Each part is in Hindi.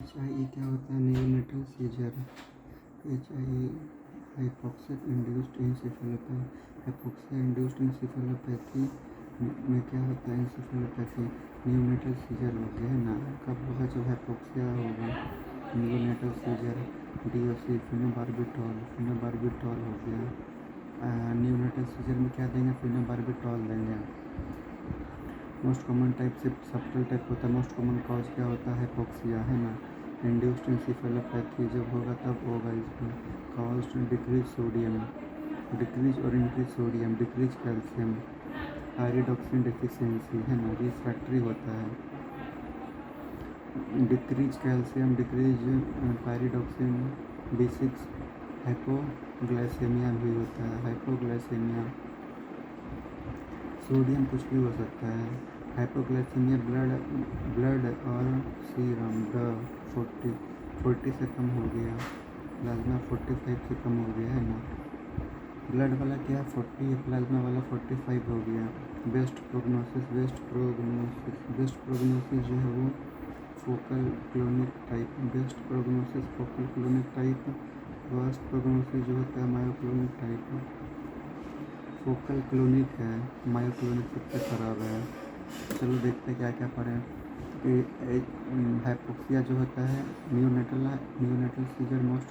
HIE क्या होता है? Neonatal seizure. HIE hypoxic induced encephalopathy. Hypoxia induced encephalopathy में क्या होता है? इंसेफेलोपैथी नियोनेटल सीजर हो गया है ना। कब होगा? जब हाइपोक्सिया होगा। नियोनेटल सीजर DOC फिनोबार्बिटॉल हो गया। नियोनेटल सीजर में क्या देंगे? फिनोबार्बिटॉल देंगे। मोस्ट कॉमन टाइप से सबटल टाइप होता है। मोस्ट कॉमन कॉज क्या होता है? हाइपोक्सिया, है ना। इंड्यूस्ड इंसेफेलोपैथी जब होगा तब होगा इसमें। कॉज डिक्रीज सोडियम, डिक्रीज और increase sodium, decrease calcium, pyridoxine deficiency, है ना। रिफ्रैक्टरी होता है। Decrease calcium, decrease pyridoxine, B6 hypoglycaemia भी होता है। हाइपोग्लाइसेमिया सोडियम कुछ भी हो सकता है। हाइपोग्लाइसेमिया ब्लड और सीरम 40 से कम हो गया। प्लाज्मा 45 से कम हो गया, है ना। ब्लड वाला क्या 40 है, प्लाज्मा वाला 45 हो गया। बेस्ट प्रोग्नोसिस जो है वो focal clonic type. Best prognosis focal clonic type. Worst prognosis जो होता है मायोक्लोनिक टाइप। फोकल क्लोनिक है, मायोक्लोनिक सबसे खराब है। चलो देखते हैं क्या क्या पढ़ें। हाइपोक्सिया जो होता है neonatal seizure most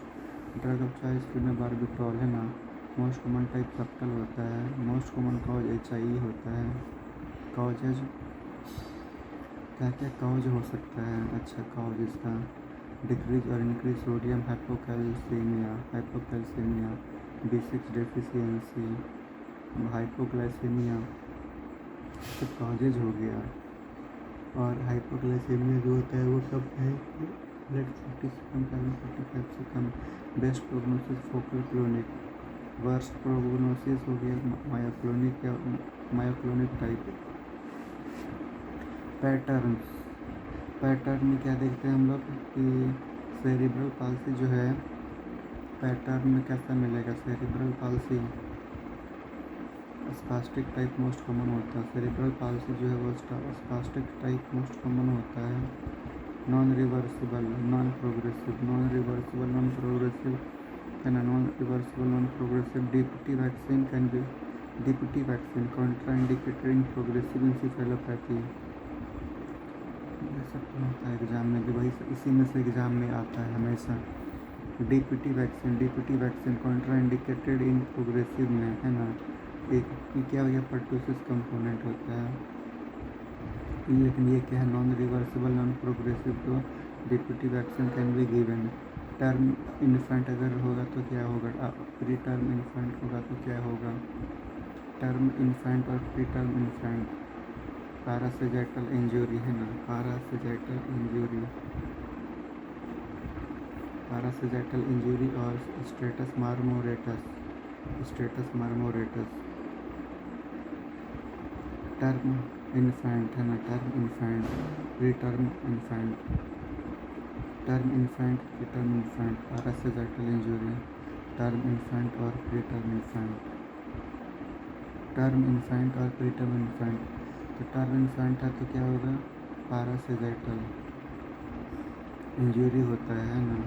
drug of choice phenobarbital, है ना। मोस्ट कॉमन टाइप सबटल होता है। मोस्ट कॉमन कॉज HIE होता है। कॉजेज क्या क्या कॉज हो सकता है? अच्छा, कॉज इसका डिक्रीज और increase sodium, hypocalcaemia, B6 deficiency, hypoglycaemia, सब कॉजेज हो गया। और हाइपोग्लाइसेमिया जो होता है वो कब है? ब्लड 40 से कम, प्लाज्मा 45 से कम। Best prognosis focal clonic. Worst prognosis हो गया मायोक्लोनिक टाइप। पैटर्न में क्या देखते हैं हम लोग कि सेरिब्रल पाल्सी जो है, पैटर्न में कैसा मिलेगा? Cerebral palsy spastic type most common होता है। सेरिब्रल पाल्सी जो है वो स्पास्टिक टाइप मोस्ट कॉमन होता है। नॉन रिवर्सिबल, नॉन प्रोग्रेसिव, है ना। Non reversible, non progressive. DPT vaccine contraindicated in progressive encephalopathy. ये सब तो होता है एग्जाम में भी, वही इसी में से एग्जाम में आता है हमेशा। DPT vaccine contraindicated in progressive में, है ना। एक क्या हो गया? पर्टूसिस कंपोनेंट होता है। लेकिन ये क्या है? नॉन रिवर्सिबल, नॉन प्रोग्रेसिव, तो DPT vaccine can be given. Term infant अगर होगा तो क्या होगा? प्री टर्म इन्फेंट होगा तो क्या होगा? टर्म इन्फेंट और pre term infant, parasagittal injury, है ना। पैरासेजाइटल इंजरी और स्टेटस मार्मोरेटस। टर्म इन्फेंट, है ना। Term infant, pre term infant, parasagittal injury, term infant और प्री टर्म इन्फेंट। तो टर्म इन्फेंट है तो क्या होगा? पैरासेजाइटल इंजरी होता है ना।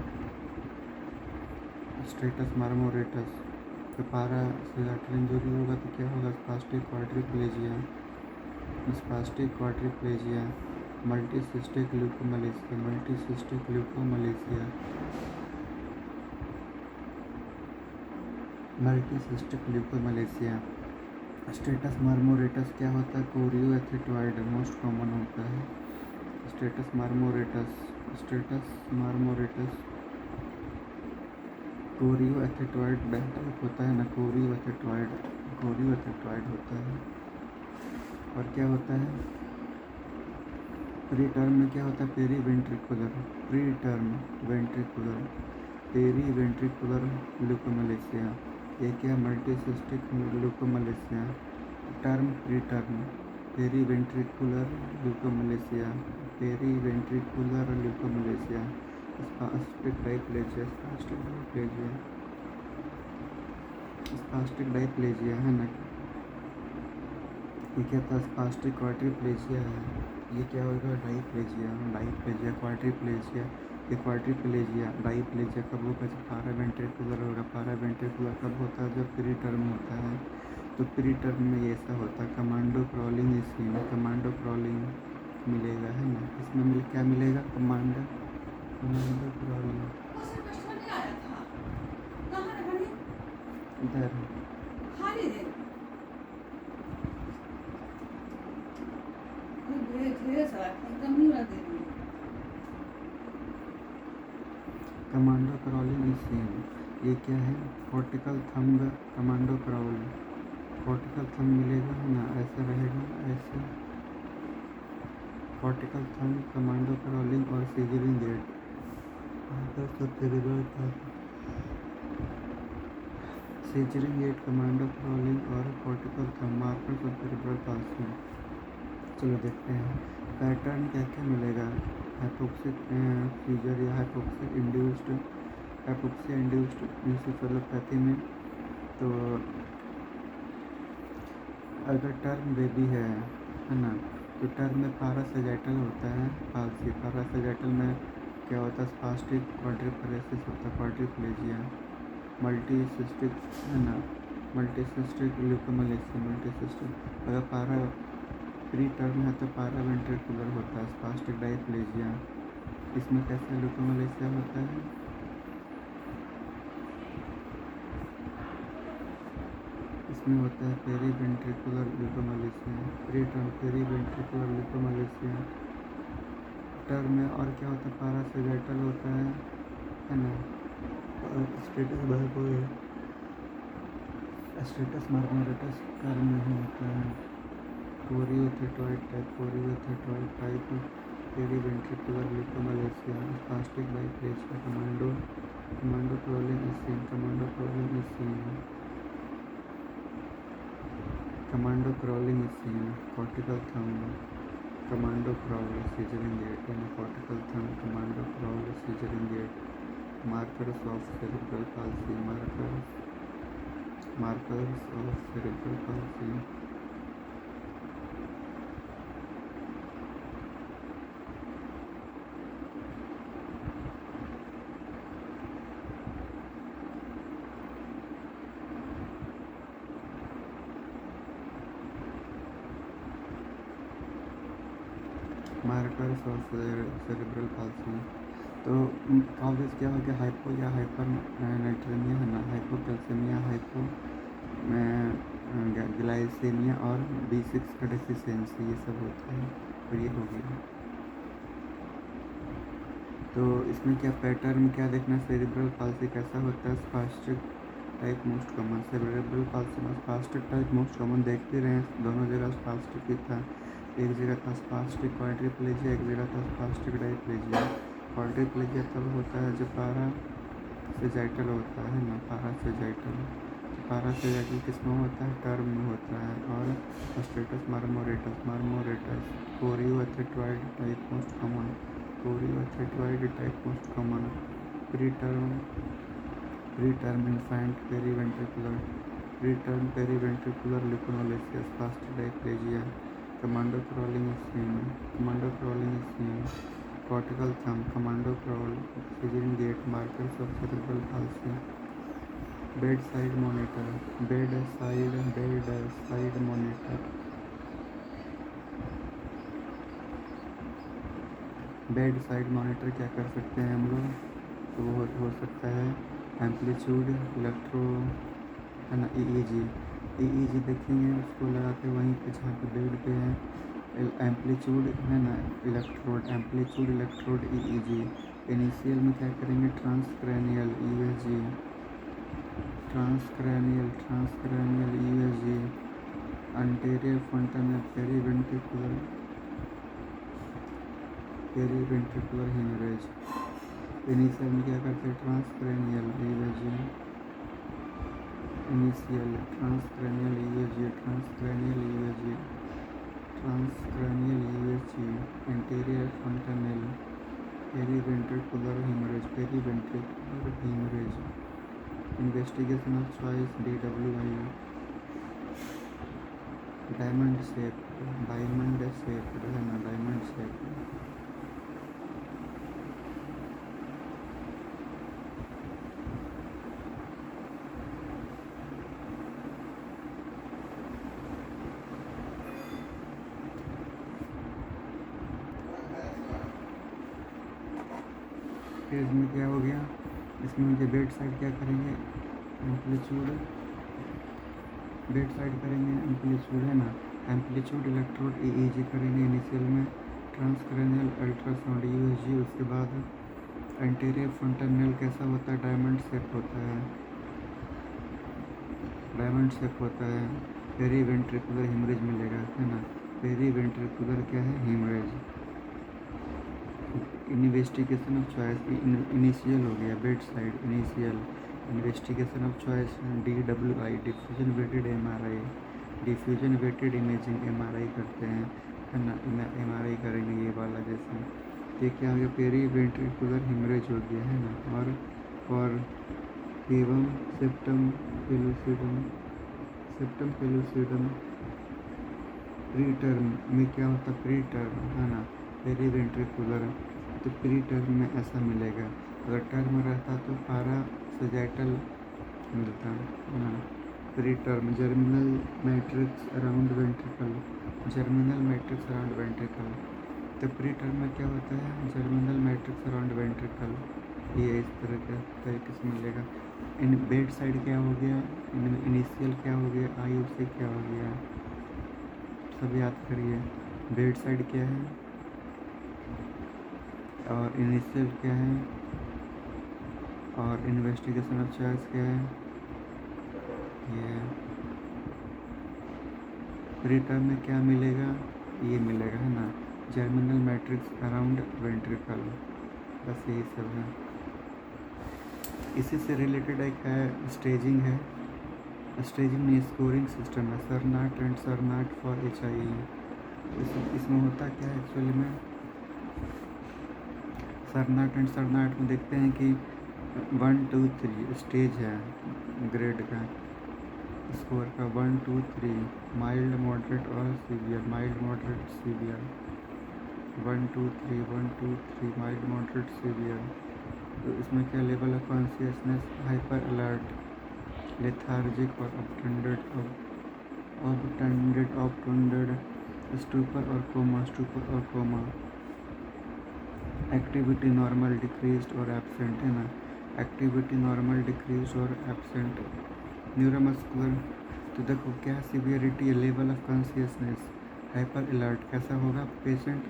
स्टेटस मार्मोरेटस, तो पैरासेजाइटल इंजरी होगा तो क्या होगा? Spastic quadriplegia, multicystic leukomalacia. Status marmoratus क्या होता है? कोरियोएथेटॉइड मोस्ट कॉमन होता है। स्टेटस मार्मोरेटस कोरियोएथेटॉइड टाइप होता है ना। कोरियोएथेटॉइड होता है। और क्या होता है? प्री टर्म में क्या होता है? Periventricular leukomalacia. ये क्या? Multicystic leukomalacia. Term pre term periventricular leukomalacia. Spastic diplegia, है ना। ये क्या था? स्पास्टिक क्वाड्रिप्लेजिया है। ये क्या होगा? डाइप्लेजिया, क्वाड्रिप्लेजिया, ये क्वाड्रिप्लेजिया, बाईप्लेजिया कब होगा? जब पारावेंट्रिकुलर होगा। पारावेंट्रिकुलर कब होता है? जब प्री टर्म होता है। तो प्री टर्म में ये ऐसा होता है, commando crawling scheme, commando crawling मिलेगा, है ना। इसमें क्या मिलेगा? कमांडो क्रॉलिंग इधर कमांडो क्रॉलिंग स्कीम, ये क्या है? Cortical thumb commando crawl, cortical thumb मिलेगा, है ना, ऐसा रहेगा, ऐसे कॉर्टिकल थंब, कमांडो क्रॉलिंग और scissoring gait. Scissoring gait, commando crawling और cortical thumb, markers of cerebral palsy. चलो देखते हैं पैटर्न क्या क्या मिलेगा। हाइपोक्सिक सीजर या hypoxic induced, hypoxia induced encephalopathy में, तो अगर टर्म बेबी है ना, तो टर्म में पारासेजाइटल होता है पाल्सी। पारासेजाइटल में क्या होता है? स्पास्टिक क्वाड्रिपलेसिस होता है, क्वाड्रिप्लेजिया। मल्टीसिस्टिक, है ना, मल्टीसिस्टिक ल्यूकोमलेसिया, मल्टीसिस्टिक। अगर पारा प्री टर्म है तो पारावेंट्रिकुलर होता है, स्पास्टिक डाईप्लेजिया। इसमें कैसे ल्यूकोमलेसिया होता है? इसमें होता है periventricular leukomalacia, pre term periventricular leukomalacia. Term में और क्या होता है? पारासेजाइटल होता है ना, और स्टेटस स्टेटस मार्मोरेटस टर्म में ही होता है। Choreoathetoid type periventricular leukomalacia, spastic diplegia, commando crawling scheme, commando crawling scheme, commando crawling scheme, cortical thumb, commando crawl, scissoring gait, cortical thumb, commando crawl, scissoring gait, markers of cerebral palsy, markers of cerebral palsy. Markers of cerebral palsy. तो ऑब्वियस क्या हो गया? हाइपो या हाइपर नाइट्रेमिया, है ना, हाइपोकैल्सेमिया, हाइपो ग्लाइसेमिया और B6 का डेफिशिएंसी, ये सब होता है। और ये हो गया। तो इसमें क्या पैटर्न क्या देखना? सेरेब्रल पाल्सी कैसा होता है? Spastic type most common, cerebral palsy में स्पास्टिक टाइप मोस्ट कॉमन देख भी रहे हैं, दोनों जगह स्पास्टिक ही था। एक जगह था स्पास्टिक क्वाड्रिप्लेजिया, एक जगह था स्पास्टिक डाईप्लेजिया। क्वाड्रिप्लेजिया तब होता है जब पारासेजाइटल होता है ना, पारासेजाइटल। पारासेजाइटल किसमें होता है? टर्म में होता है। और status marmoratus, choreoathetoid type most common, choreoathetoid type most common. Pre term infant periventricular leukomalacia, spastic diplegia, commando crawling scheme, cortical thumb, commando crawl, scissoring gait, markers of cerebral palsy, bedside monitor, bedside monitor क्या कर सकते हैं हम लोग? तो वो हो सकता है एम्पलीट्यूड, इलेक्ट्रो, है ना, EEG देखेंगे, उसको लगा के वहीं पे जहाँ पे बेड पे है, एम्पलीट्यूड, है ना, एम्पलीट्यूड इलेक्ट्रोड EEG। इनिशियल में क्या करेंगे? Transcranial USG, transcranial USG, anterior frontal periventricular haemorrhage. Initial में क्या करते हैं? Transcranial USG, initial transcranial USG, anterior frontal periventricular haemorrhage, investigation of choice DWI, diamond shape, है ना, डायमंड शेप। स्टेज में क्या हो गया, इसमें मुझे बेड साइड क्या करेंगे, एम्पलीट्यूड बेड साइड करेंगे, एम्पलीट्यूड है ना, एम्पलीट्यूड इलेक्ट्रोड ईईजी करेंगे इनिशियल में, ट्रांसक्रेनियल अल्ट्रासाउंड यूएसजी, उसके बाद एंटीरियर फ्रंटल कैसा होता है, डायमंड शेप होता है, डायमंड शेप होता है। पेरी वेंट्रिकुलर हेमरेज मिलेगा, है ना, पेरी वेंट्रिकुलर क्या है, haemorrhage. Investigation of choice initial हो गया, bedside initial, investigation of choice DWI diffusion weighted MRI, diffusion weighted imaging MRI करते हैं, है ना, MRI करेंगे ये वाला जैसे। ये क्या हो गया, पेरी वेंट्रिकुलर हेमरेज हो गया, है ना। और एवं सेप्टम पेलुसिडम प्री टर्म में क्या होता है, प्री टर्म, है ना, पेरी वेंट्रिकुलर, तो प्री टर्म में ऐसा मिलेगा। अगर टर्म रहता तो पैरासैजिटल मिलता, है ना। Pre term germinal matrix around ventricle, germinal matrix around ventricle, तो प्री टर्म में क्या होता है, जर्मिनल मैट्रिक्स अराउंड वेंट्रिकल, ये इस तरीके से मिलेगा। इन बेड साइड क्या हो गया, इनिशियल क्या हो गया, IUC क्या हो गया, सब याद करिए। बेड साइड क्या है और इनिशियल क्या है और इन्वेस्टिगेशन ऑफ चॉइस क्या है, ये प्री टर्म में क्या मिलेगा, ये मिलेगा, है ना, जर्मिनल मैट्रिक्स अराउंड वेंट्रिकल, बस यही सब है। इसी से रिलेटेड एक है स्टेजिंग है, स्टेजिंग में स्कोरिंग सिस्टम है, सरनाट एंड सरनाट फॉर HIE। इसमें होता क्या है एक्चुअली में, सरनाट एंड सरनाट में देखते हैं कि 1 2 3 स्टेज है ग्रेड का, स्कोर का 1 2 3, माइल्ड मॉडरेट और severe, mild moderate severe, 1 2 3 1 2 3 mild moderate severe. तो इसमें क्या level of consciousness, hyper alert, lethargic और ऑब्टेंडेड, स्टूपर और कोमा, एक्टिविटी नॉर्मल डिक्रीज्ड और एब्सेंट, है ना, एक्टिविटी नॉर्मल डिक्रीज्ड और एब्सेंट। न्यूरोमस्कुलर, तो देखो क्या सीवियरिटी है, level of consciousness, hyper alert कैसा होगा, पेशेंट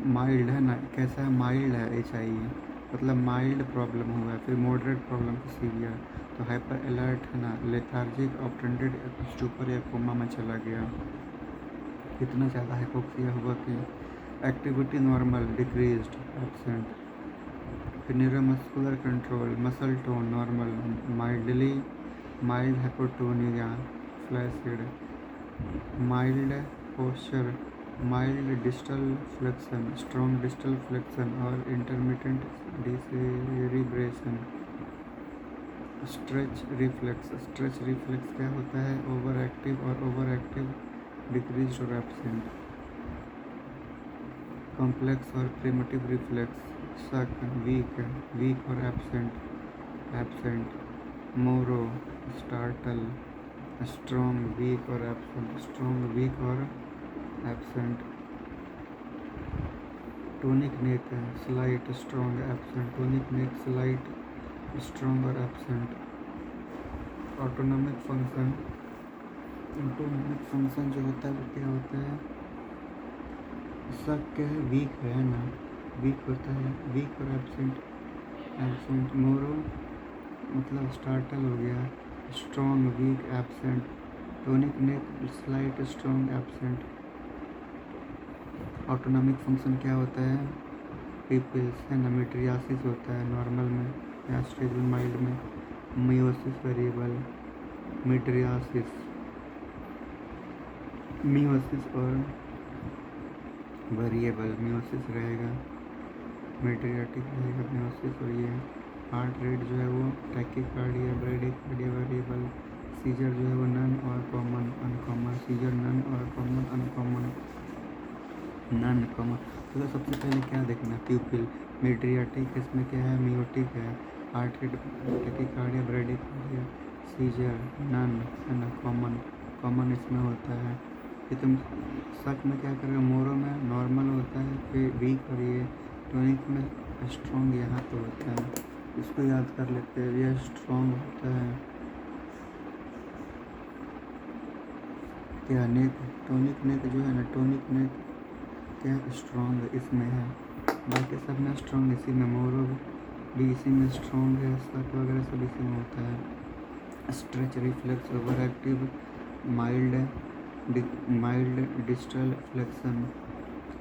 माइल्ड, है ना, कैसा है, माइल्ड है HIE, मतलब माइल्ड प्रॉब्लम हुआ है, फिर मॉडरेट प्रॉब्लम की सीवियर, तो हाइपर अलर्ट, है ना, लेथार्जिक, ऑब्टेंडेड, स्टूपर या कोमा में चला गया। इतना ज़्यादा हाइपोक्सिया हुआ कि एक्टिविटी नॉर्मल डिक्रीज्ड एब्सेंट। फिर neuromuscular control, muscle tone normal, mild hypotonia, flaccid, mild posture, mild distal flexion, strong distal flexion और इंटरमिटेंट डिसेरिब्रेशन। स्ट्रेच रिफ्लेक्स क्या होता है, ओवर एक्टिव डिक्रीज और एब्सेंट। कॉम्प्लेक्स और प्रिमिटिव रिफ्लेक्स, सक, वीक और एब्सेंट। मोरो, स्टार्टल, स्ट्रॉन्ग, वीक और absent. Tonic neck, slight, strong, absent, tonic neck, slight, strong और एब्सेंट। ऑटोनॉमिक फंक्शन जो होता है वो क्या होता है, सब क्या है, वीक है ना, वीक होता है, वीक और एब्सेंट। मोरो मतलब स्टार्टल हो गया, strong, weak, absent. Tonic neck, slight, strong, absent. Autonomic function क्या होता है, पीपल्स, है ना, मिट्रियासिस होता है नॉर्मल में या स्टेबल माइल्ड में, मियोसिस वेरिएबल, मिट्रियासिस, मियोसिस और वेरिएबल, मियोसिस रहेगा, मिट्रियाटिक रहेगा मियोसिस, और ये हार्ट रेट जो है वो टैकीकार्डिया, ब्रेडिकार्डिया वेरिएबल, सीजर जो है वो नन और कॉमन अनकॉमन, सीजर नन और कॉमन अनकॉमन, नन कॉमन। तो सबसे पहले क्या देखना, प्यूपिल, मिट्रियाटिक, इसमें क्या है, मियोटिक है, heart rate tachycardia, bradycardia, seizure none, है ना, कॉमन इसमें होता है। ये तुम सच में क्या करेगा, मोरो में नॉर्मल होता है, फिर वीक और ये टॉनिक में स्ट्रॉन्ग यहाँ पे होता है, इसको याद कर लेते हैं। यह स्ट्रॉन्ग होता है क्या, नेक, टॉनिक नेक जो है ना, टॉनिक नेक क्या स्ट्रॉन्ग इसमें है, बाकी सब में स्ट्रॉन्ग, इसी में मोरो भी इसी में स्ट्रॉन्ग है, सर्क वगैरह सब इसी में होता है। Stretch, reflex, over active, mild distal flexion,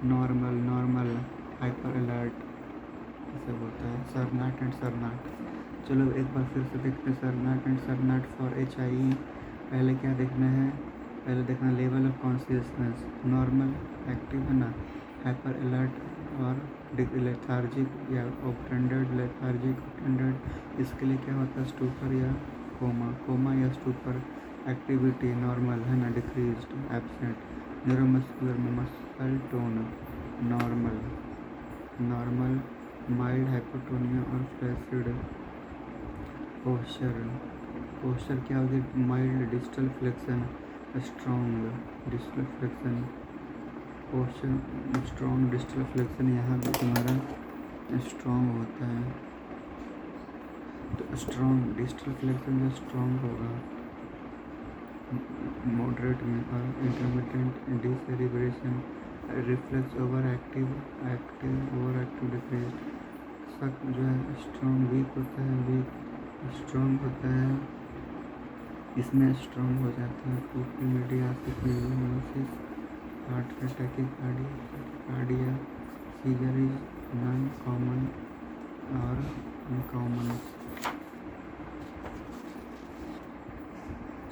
normal, hyper alert, ये सब होता है। सरनाट एंड सरनाट, चलो एक बार फिर से देखते हैं। सरनाट एंड सरनाट फॉर HIE, पहले क्या देखना है, पहले देखना level of consciousness, normal, active है ना, हाइपर अलर्ट और लेथार्जिक या ऑप्टेंडेड, लेथार्जिक ऑप्टेंडेड, इसके लिए क्या होता है, स्टूपर या कोमा या स्टूपर। एक्टिविटी नॉर्मल है ना, डिक्रीज्ड, एब्सेंट। न्यूरोमस्कुलर में muscle tone normal, mild hypotonia और फ्लैसिड। पोस्चर क्या होगी, mild distal flexion, strong distal flexion, posture strong distal flexion, यहाँ पे तुम्हारा स्ट्रॉन्ग होता है, तो स्ट्रॉन्ग डिस्टल फ्लेक्शन में स्ट्रॉन्ग होगा, मॉडरेट में, और intermittent decerebration, reflex over active decrease. Suck जो है स्ट्रॉन्ग, वीक होता है, वीक स्ट्रॉन्ग होता है, इसमें स्ट्रॉन्ग हो जाता है। Mydriasis, neurosis, heart attack, cardia, seizure is non common और अनकॉमन।